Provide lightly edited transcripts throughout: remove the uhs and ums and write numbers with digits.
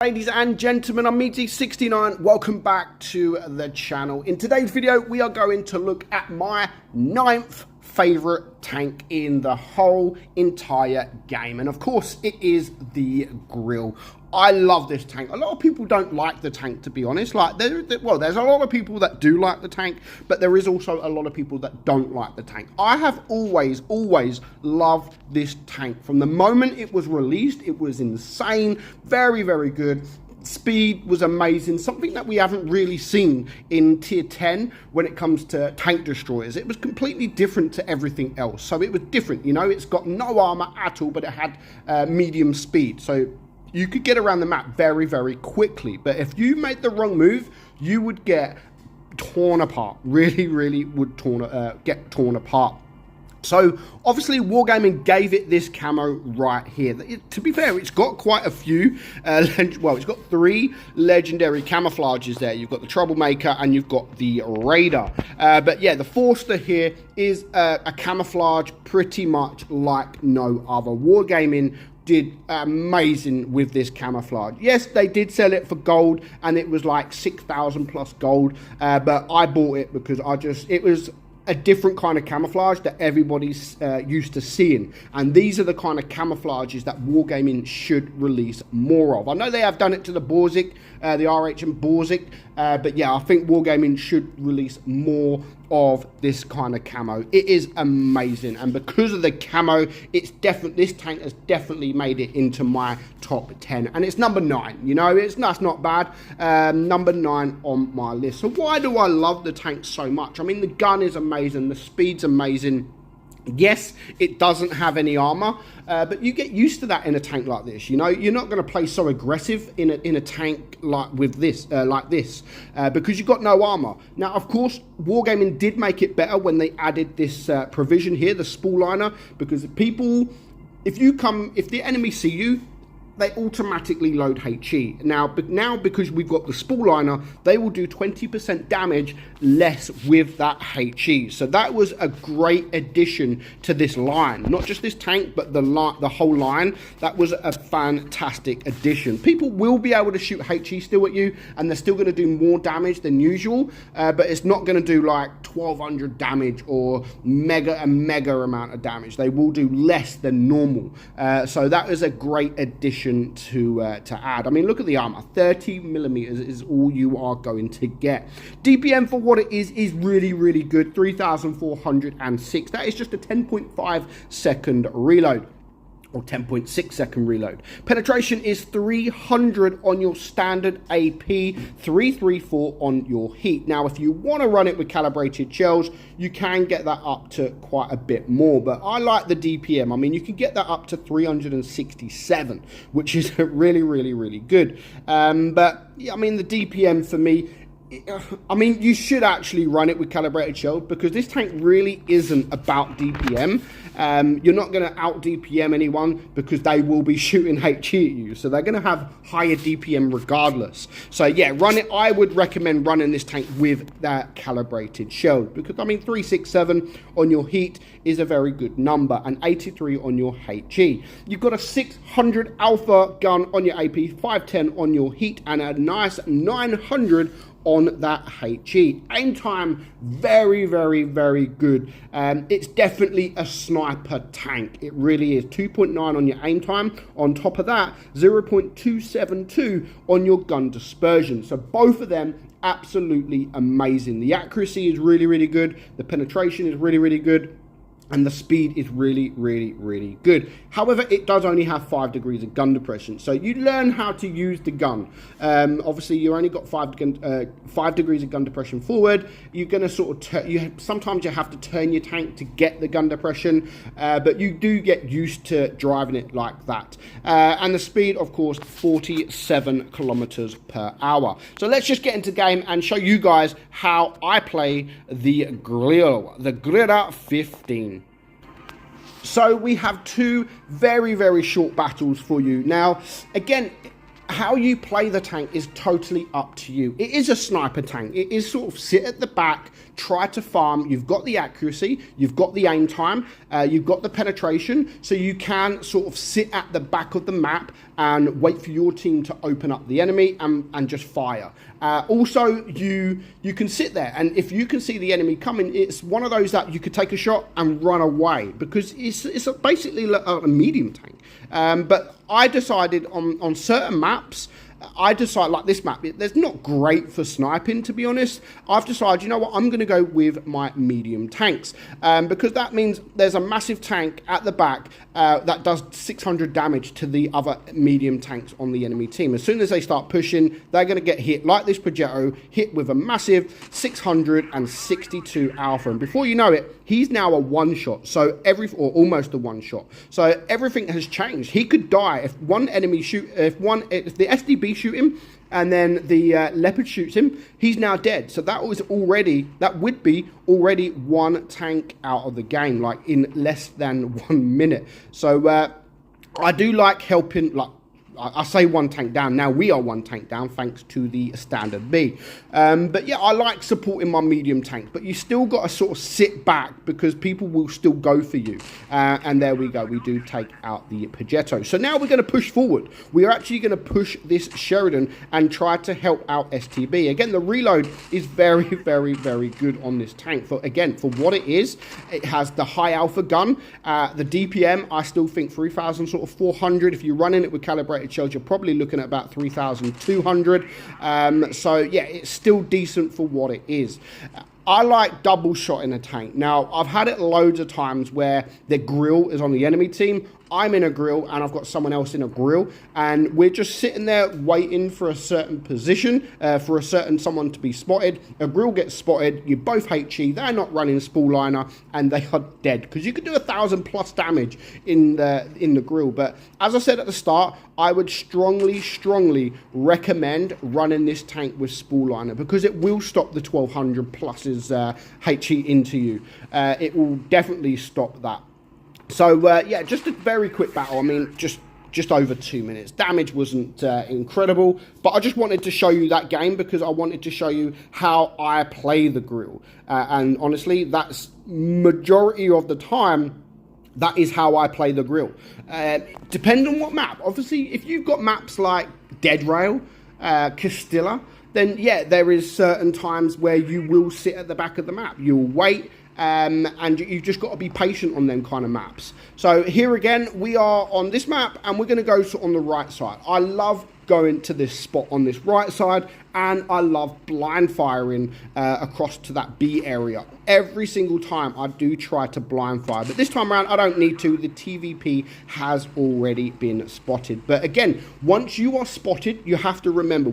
Ladies and gentlemen, I'm meadsy69. Welcome back to the channel. In today's video, we are going to look at my 9th favorite tank in the whole entire game. And of course, it is the Grille. I love this tank. A lot of people don't like the tank, to be honest. Well, there's a lot of people that do like the tank, but there is also a lot of people that don't like the tank. I have always loved this tank. From the moment it was released, it was insane, very, very good. Speed was amazing, something that we haven't really seen in tier 10 when it comes to tank destroyers. It was completely different to everything else, so it was different, you know. It's got no armor at all, but it had medium speed, so you could get around the map very, very quickly. But if you made the wrong move, you would get torn apart, really would get torn apart. So obviously Wargaming gave it this camo right here. To be fair, it's got quite a few, it's got 3 legendary camouflages there. You've got the Troublemaker and you've got the Raider. But yeah, the Forster here is a camouflage pretty much like no other. Wargaming did amazing with this camouflage. Yes, they did sell it for gold, and it was like 6,000 plus gold, but I bought it because it was a different kind of camouflage that everybody's used to seeing, and these are the kind of camouflages that Wargaming should release more of. I know they have done it to the Borzik, the RH and Borzik, but yeah, I think Wargaming should release more of this kind of camo. It is amazing, and because of the camo, this tank has definitely made it into my top 10, and it's number 9. You know, that's not bad. Number 9 on my list. So why do I love the tank so much? I mean, the gun is amazing, the speed's amazing. Yes, it doesn't have any armor, but you get used to that in a tank like this. You know, you're not going to play so aggressive in a tank like this, because you've got no armor. Now, of course, Wargaming did make it better when they added this provision here, the spool liner, because if the enemy see you, they automatically load HE. Now because we've got the spool liner, they will do 20% damage less with that HE. So that was a great addition to this line. Not just this tank, but the whole line. That was a fantastic addition. People will be able to shoot HE still at you, and they're still going to do more damage than usual, but it's not going to do like 1200 damage or a mega amount of damage. They will do less than normal. So that is a great addition to add. I mean, look at the armor. 30 millimeters is all you are going to get. DPM for what it is really good. 3,406. That is just a 10.5 second reload, or 10.6 second reload. Penetration is 300 on your standard AP, 334 on your heat. Now, if you want to run it with calibrated shells, you can get that up to quite a bit more, but I like the DPM. I mean, you can get that up to 367, which is really good. But yeah, I mean, the DPM for me, I mean, you should actually run it with calibrated shells, because this tank really isn't about DPM. You're not going to out DPM anyone, because they will be shooting HE at you, so they're going to have higher DPM regardless. So yeah, run it. I would recommend running this tank with that calibrated shell, because I mean, 367 on your heat is a very good number, and 83 on your HE. You've got a 600 alpha gun on your AP, 510 on your heat, and a nice 900 on that HE. Aim time, very good. It's definitely a sniper tank. It really is. 2.9 on your aim time. On top of that, 0.272 on your gun dispersion. So both of them absolutely amazing. The accuracy is really good. The penetration is really good. And the speed is really good. However, it does only have 5 degrees of gun depression, so you learn how to use the gun. Obviously, you only got 5 degrees of gun depression forward. You're going to sort of sometimes you have to turn your tank to get the gun depression, but you do get used to driving it like that. And the speed, of course, 47 kilometers per hour. So let's just get into game and show you guys how I play the Grille, the Grille 15. So we have 2 very short battles for you. Now, again, how you play the tank is totally up to you. It is a sniper tank. It is sort of sit at the back, try to farm. You've got the accuracy, you've got the aim time, you've got the penetration, so you can sort of sit at the back of the map and wait for your team to open up the enemy and just fire. Also, you can sit there, and if you can see the enemy coming, it's one of those that you could take a shot and run away, because it's basically a medium tank. But I decided on certain maps, like this map, there's not great for sniping, to be honest. I've decided, you know what, I'm going to go with my medium tanks, because that means there's a massive tank at the back that does 600 damage to the other medium tanks on the enemy team. As soon as they start pushing, they're going to get hit, like this Progetto, hit with a massive 662 alpha, and before you know it, he's now a one-shot, or almost a one-shot. So everything has changed. He could die if one enemy if the SDB shoot him, and then the Leopard shoots him, he's now dead. So that would be already one tank out of the game, like in less than 1 minute. So I do like helping, like, I say one tank down. Now we are one tank down thanks to the standard B. But yeah, I like supporting my medium tanks, but you still got to sort of sit back because people will still go for you. And there we go. We do take out the Progetto. So now we're going to push forward. We are actually going to push this Sheridan and try to help out STB. Again, the reload is very, very, very good on this tank. For what it is, it has the high alpha gun. The DPM, I still think 3,400. If you're running it with calibrated shells, you're probably looking at about 3,200. So yeah, it's still decent for what it is. I like double shot in a tank. Now, I've had it loads of times where the Grille is on the enemy team. I'm in a Grille and I've got someone else in a Grille, and we're just sitting there waiting for a certain position, for someone to be spotted. A Grille gets spotted, you both HE, they're not running spool liner, and they are dead, because you could do 1,000+ damage in the Grille. But as I said at the start, I would strongly recommend running this tank with spool liner, because it will stop the 1,200+ HE into you. It will definitely stop that. So yeah, just a very quick battle. I mean, just over 2 minutes. Damage wasn't incredible, but I just wanted to show you that game because I wanted to show you how I play the Grille. And honestly, that's majority of the time, that is how I play the Grille. Depending on what map. Obviously, if you've got maps like Dead Rail, Castilla, then yeah, there is certain times where you will sit at the back of the map. You'll wait. And you've just got to be patient on them kind of maps. So here again, we are on this map, and we're going to go on the right side. I love going to this spot on this right side, and I love blind firing across to that B area. Every single time I do try to blind fire, but this time around I don't need to. The TVP has already been spotted. But again, once you are spotted, you have to remember,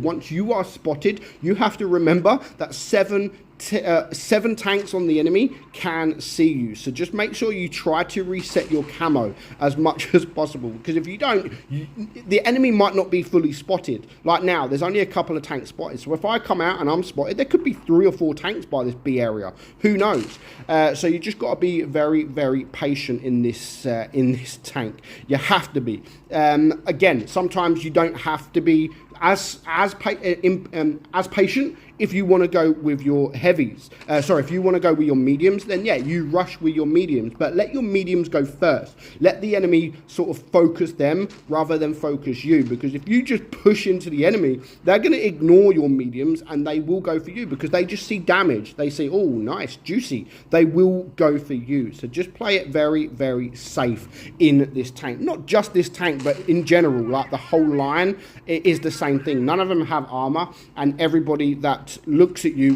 that seven tanks on the enemy can see you. So just make sure you try to reset your camo as much as possible, because if you don't, the enemy might not be fully spotted. Like now, there's only a couple of tanks spotted. So if I come out and I'm spotted, there could be 3 or 4 tanks by this B area. Who knows? So you just got to be very, very patient in this tank. You have to be. Again, sometimes you don't have to be as patient. If you want to go with your heavies, if you want to go with your mediums, then yeah, you rush with your mediums, but let your mediums go first. Let the enemy sort of focus them rather than focus you, because if you just push into the enemy, they're going to ignore your mediums and they will go for you because they just see damage. They say, oh, nice, juicy. They will go for you. So just play it very, very safe in this tank. Not just this tank, but in general, like the whole line, it is the same thing. None of them have armor, and everybody that looks at you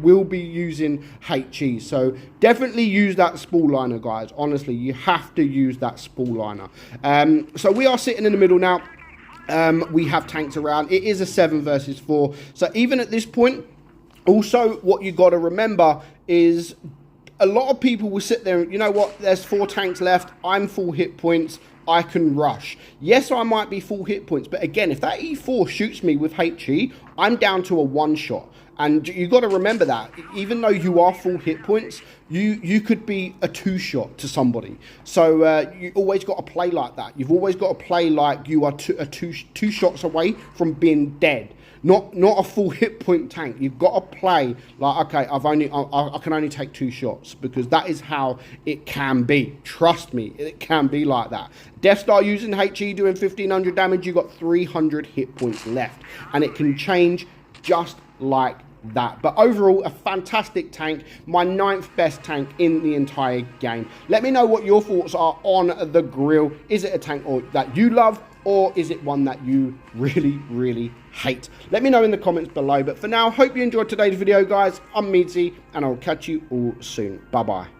will be using HE. So definitely use that spool liner, guys. Honestly, you have to use that spool liner. So we are sitting in the middle now. We have tanks around. It is a 7 versus 4. So even at this point, also what you got to remember is a lot of people will sit there and, you know what, there's 4 tanks left. I'm full hit points. I can rush. Yes, I might be full hit points, but again, if that E4 shoots me with HE, I'm down to a one-shot. And you got to remember that even though you are full hit points, you could be a two-shot to somebody. So you always got to play like that. You've always got to play like you are two shots away from being dead. Not a full hit point tank. You've got to play like, okay, I can only take 2 shots, because that is how it can be. Trust me, it can be like that. Death Star using HE doing 1500 damage, you got 300 hit points left, and it can change just like that. But overall, a fantastic tank, my 9th best tank in the entire game. Let me know what your thoughts are on the Grille. Is it a tank that you love, or is it one that you really hate? Let me know in the comments below. But for now, hope you enjoyed today's video, guys. I'm Meadsy, and I'll catch you all soon. Bye bye.